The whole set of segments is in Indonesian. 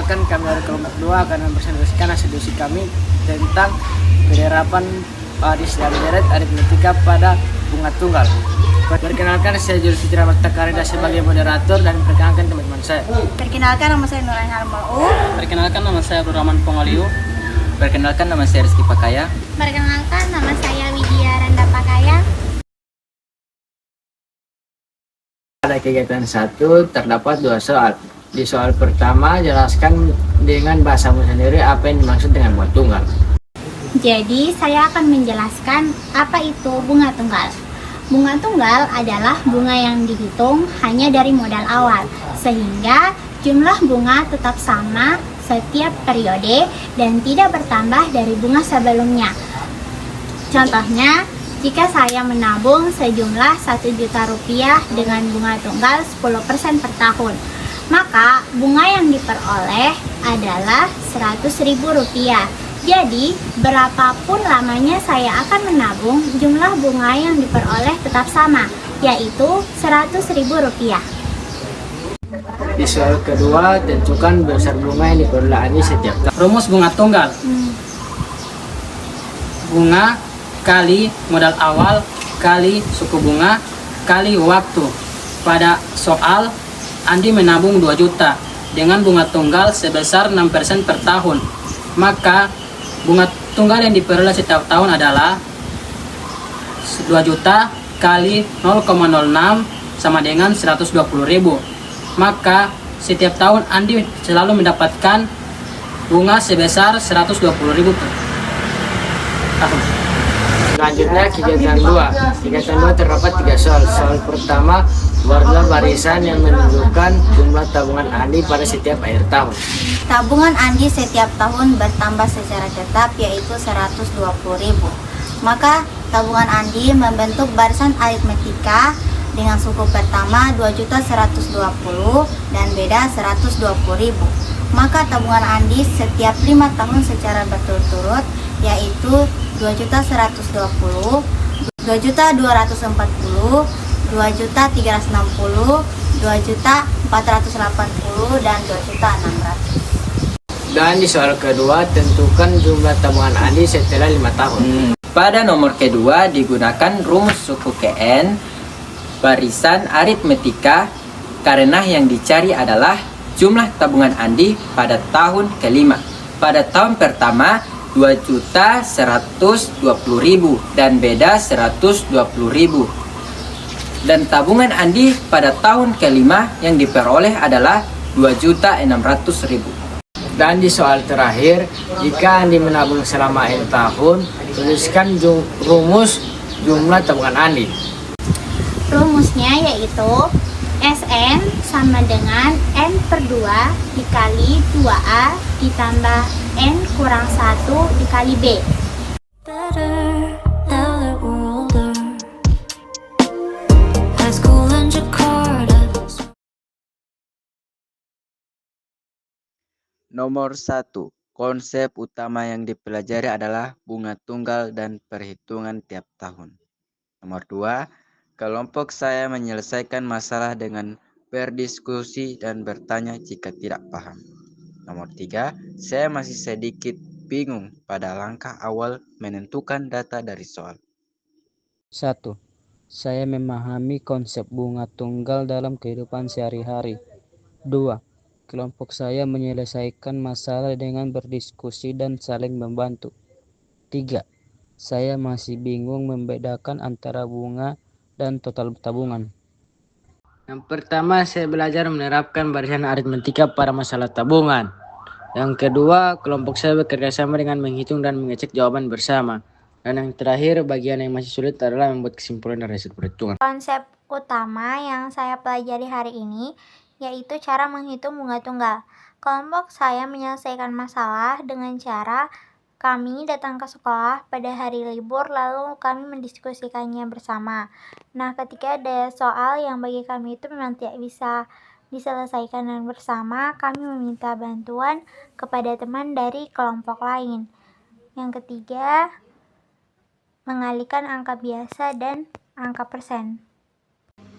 Perkenalkan, kami dari kelompok 2 akan mempresentasikan hasil diskusi kami tentang penerapan baris dan deret aritmetika pada bunga tunggal. Perkenalkan, saya Jurusi Mata Karida sebagai moderator dan perkenalkan teman-teman saya. Perkenalkan, nama saya Nurain Harmau. Perkenalkan, nama saya Abdul Rahman Pongoliu. Perkenalkan, nama saya Rizky Pakaya. Perkenalkan, nama saya Widya Randa Pakaya. Pada kegiatan 1 terdapat 2 soal. Di soal pertama, jelaskan dengan bahasamu sendiri apa yang dimaksud dengan bunga tunggal. Jadi, saya akan menjelaskan apa itu bunga tunggal. Bunga tunggal adalah bunga yang dihitung hanya dari modal awal, sehingga jumlah bunga tetap sama setiap periode dan tidak bertambah dari bunga sebelumnya. Contohnya, jika saya menabung sejumlah 1 juta rupiah dengan bunga tunggal 10% per tahun, maka bunga yang diperoleh adalah 100.000 rupiah. Jadi, berapapun lamanya saya akan menabung, jumlah bunga yang diperoleh tetap sama, yaitu 100.000 rupiah. Di soal kedua, tentukan besar bunga yang diperoleh Andi setiap tahun. Rumus bunga tunggal. Bunga kali modal awal kali suku bunga kali waktu. Pada soal, Andi menabung 2 juta dengan bunga tunggal sebesar 6% per tahun. Maka bunga tunggal yang diperoleh setiap tahun adalah 2 juta kali 0,06 sama dengan 120.000. Maka setiap tahun Andi selalu mendapatkan bunga sebesar 120.000 per tahun. Selanjutnya, kegiatan 2. Kegiatan 2 terdapat 3 soal. Soal pertama, buatlah barisan yang menunjukkan jumlah tabungan Andi pada setiap akhir tahun. Tabungan Andi setiap tahun bertambah secara tetap, yaitu 120.000. Maka tabungan Andi membentuk barisan aritmetika dengan suku pertama 2.120.000 dan beda 120.000. Maka tabungan Andi setiap 5 tahun secara berturut-turut, yaitu 2.120.000, 2.240.000, 2.360.000, 2.480.000, dan 2.600.000. Dan di soal kedua, tentukan jumlah tabungan Andi setelah 5 tahun. Pada nomor kedua digunakan rumus suku KN barisan aritmetika karena yang dicari adalah jumlah tabungan Andi pada tahun kelima. Pada tahun pertama 2.120.000 dan beda 120.000. Dan tabungan Andi pada tahun kelima yang diperoleh adalah 2.600.000. Dan di soal terakhir, jika Andi menabung selama akhir tahun, tuliskan rumus jumlah tabungan Andi. Rumusnya yaitu SN sama dengan N per 2 dikali 2A ditambah N kurang 1 dikali B. Nomor 1. Konsep utama yang dipelajari adalah bunga tunggal dan perhitungan tiap tahun. Nomor 2. Kelompok saya menyelesaikan masalah dengan berdiskusi dan bertanya jika tidak paham. Nomor 3. Saya masih sedikit bingung pada langkah awal menentukan data dari soal. 1. Saya memahami konsep bunga tunggal dalam kehidupan sehari-hari. 2. Kelompok saya menyelesaikan masalah dengan berdiskusi dan saling membantu. 3. Saya masih bingung membedakan antara bunga dan total tabungan. Yang pertama, saya belajar menerapkan barisan aritmetika pada masalah tabungan. Yang kedua, kelompok saya bekerja sama dengan menghitung dan mengecek jawaban bersama. Dan yang terakhir, bagian yang masih sulit adalah membuat kesimpulan dari hasil perhitungan. Konsep utama yang saya pelajari hari ini yaitu cara menghitung bunga tunggal. Kelompok saya menyelesaikan masalah dengan cara kami datang ke sekolah pada hari libur lalu kami mendiskusikannya bersama. Nah, ketika ada soal yang bagi kami itu memang tidak bisa diselesaikan dengan bersama, kami meminta bantuan kepada teman dari kelompok lain. Yang ketiga, mengalihkan angka biasa dan angka persen.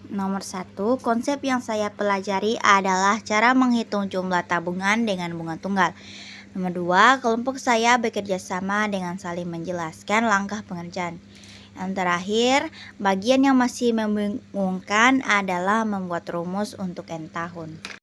Nomor 1, konsep yang saya pelajari adalah cara menghitung jumlah tabungan dengan bunga tunggal. Nomor 2, kelompok saya bekerja sama dengan saling menjelaskan langkah pengerjaan. Yang terakhir, bagian yang masih membingungkan adalah membuat rumus untuk N tahun.